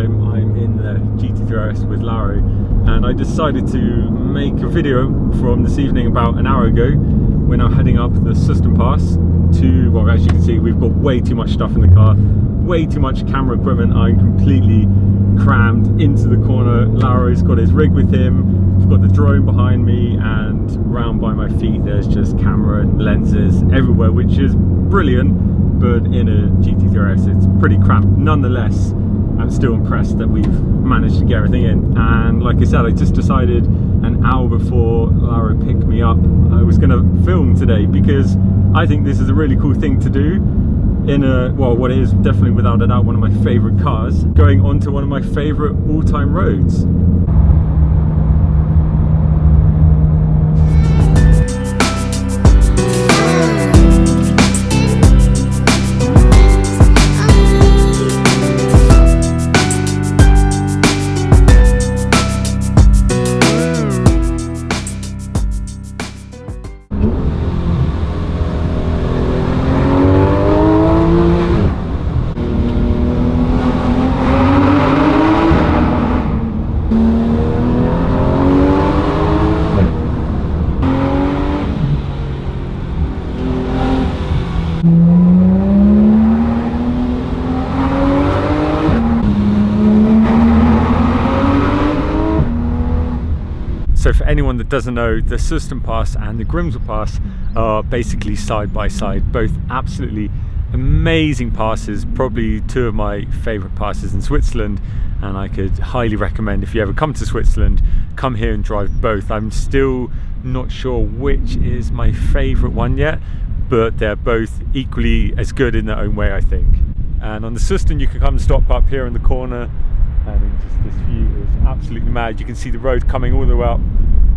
time I'm in the GT3 RS with Lauro, and I decided to make a video from this evening about an hour ago when I'm heading up the Susten pass to, well, as you can see, we've got way too much stuff in the car, way too much camera equipment. I'm completely crammed into the corner. Lauro's got his rig with him, we've got the drone behind me, and round by my feet there's just camera and lenses everywhere, which is brilliant. But in a GT3 RS it's pretty cramped. Nonetheless, I'm still impressed that we've managed to get everything in. And like I said, I just decided an hour before Lauro picked me up I was going to film today, because I think this is a really cool thing to do in a, well, what is definitely without a doubt one of my favourite cars, going onto one of my favourite all-time roads. So for anyone that doesn't know, the Susten Pass and the Grimsel Pass are basically side by side, both absolutely amazing passes, probably two of my favourite passes in Switzerland, and I could highly recommend, if you ever come to Switzerland, come here and drive both. I'm still not sure which is my favourite one yet, but they're both equally as good in their own way, I think. And on the Susten you can come and stop up here in the corner, and just this view is absolutely mad. You can see the road coming all the way up,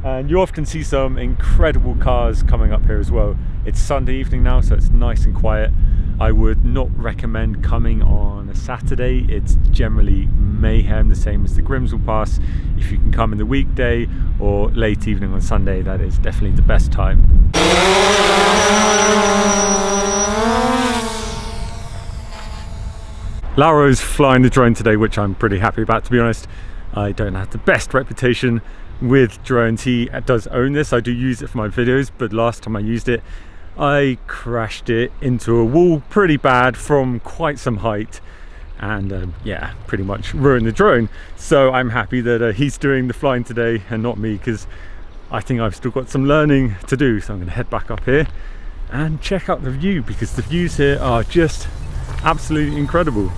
and you often see some incredible cars coming up here as well. It's Sunday evening now, so it's nice and quiet. I would not recommend coming on a Saturday. It's generally mayhem, the same as the Grimsel Pass. If you can come in the weekday or late evening on Sunday, that is definitely the best time. Lauro's flying the drone today, which I'm pretty happy about, to be honest. I don't have the best reputation with drones. He does own this. I do use it for my videos, but last time I used it I crashed it into a wall pretty bad from quite some height, and yeah, pretty much ruined the drone. So I'm happy that he's doing the flying today and not me, because I think I've still got some learning to do. So I'm going to head back up here and check out the view, because the views here are just absolutely incredible.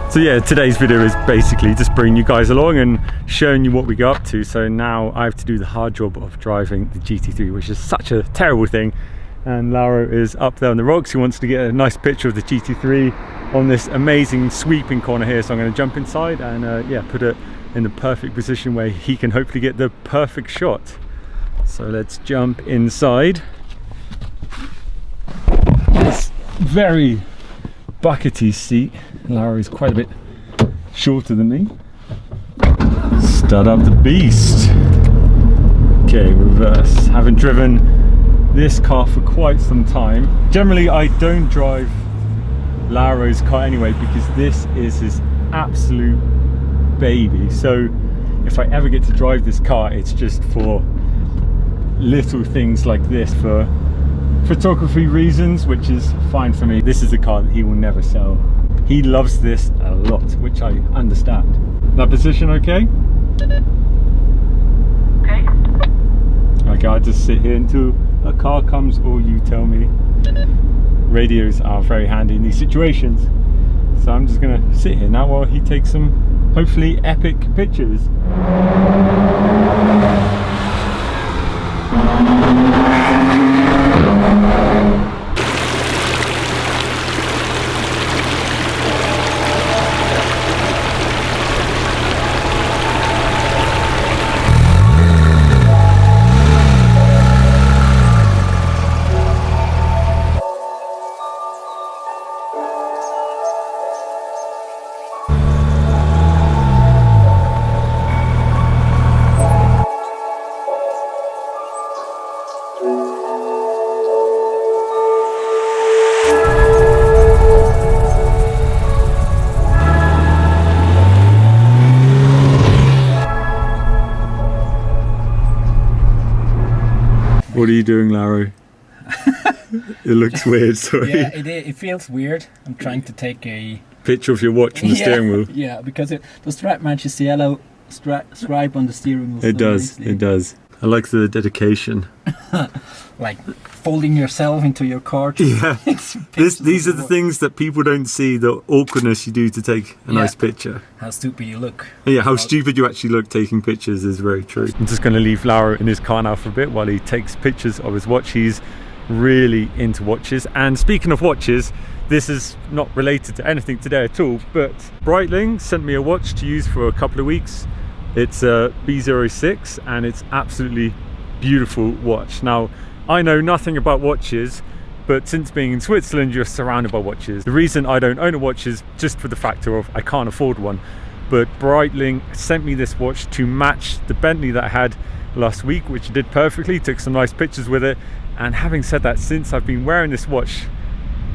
So yeah, today's video is basically just bringing you guys along and showing you what we go up to. So now I have to do the hard job of driving the GT3, which is such a terrible thing. And Lauro is up there on the rocks. He wants to get a nice picture of the GT3 on this amazing sweeping corner here. So I'm going to jump inside and yeah, put it in the perfect position where he can hopefully get the perfect shot. So let's jump inside. This very buckety seat. Lauro is quite a bit shorter than me. Start up the beast. Okay, reverse. Haven't driven this car for quite some time. Generally I don't drive Lauro's car anyway, because this is his absolute baby. So if I ever get to drive this car, it's just for little things like this, for photography reasons, which is fine for me. This is a car that he will never sell. He loves this a lot, which I understand. That position okay? Okay. Okay, I'll just sit here until a car comes or you tell me. Radios are very handy in these situations. So I'm just gonna sit here now while he takes some hopefully epic pictures. What are you doing, Laro? It looks weird, sorry. Yeah, it feels weird. I'm trying to take a picture of your watch on the steering wheel. Yeah, because the strap matches the yellow stripe on the steering wheel. It does, nicely. It does. I like the dedication. Like folding yourself into your car. Yeah. These are the things that people don't see, the awkwardness you do to take a nice picture. How stupid you look. Yeah, how stupid you actually look taking pictures is very true. I'm just going to leave Laro in his car now for a bit while he takes pictures of his watch. He's really into watches. And speaking of watches, this is not related to anything today at all, but Breitling sent me a watch to use for a couple of weeks. It's a B06 and it's absolutely beautiful watch. Now, I know nothing about watches, but since being in Switzerland, you're surrounded by watches. The reason I don't own a watch is just for the factor of I can't afford one. But Breitling sent me this watch to match the Bentley that I had last week, which I did perfectly, took some nice pictures with it. And having said that, since I've been wearing this watch,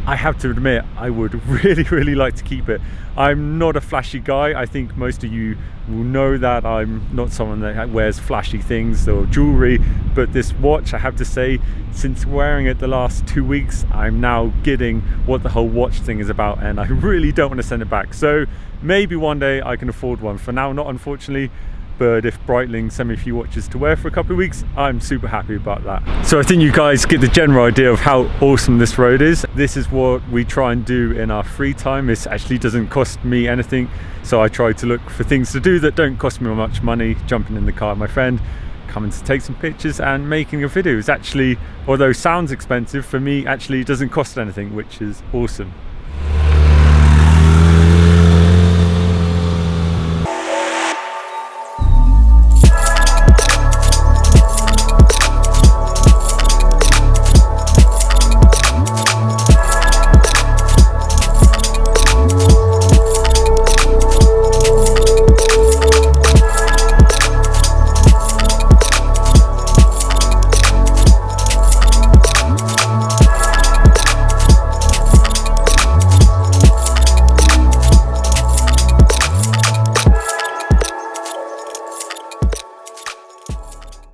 I have to admit, I would really like to keep it. I'm not a flashy guy. I think most of you will know that I'm not someone that wears flashy things or jewelry, but this watch, I have to say, since wearing it the last 2 weeks, I'm now getting what the whole watch thing is about, and I really don't want to send it back. So maybe one day I can afford one. For now, not unfortunately. But if Breitling send me a few watches to wear for a couple of weeks, I'm super happy about that. So I think you guys get the general idea of how awesome this road is. This is what we try and do in our free time. This actually doesn't cost me anything. So I try to look for things to do that don't cost me much money. Jumping in the car with my friend, coming to take some pictures and making a video is actually, although sounds expensive, for me actually doesn't cost anything, which is awesome.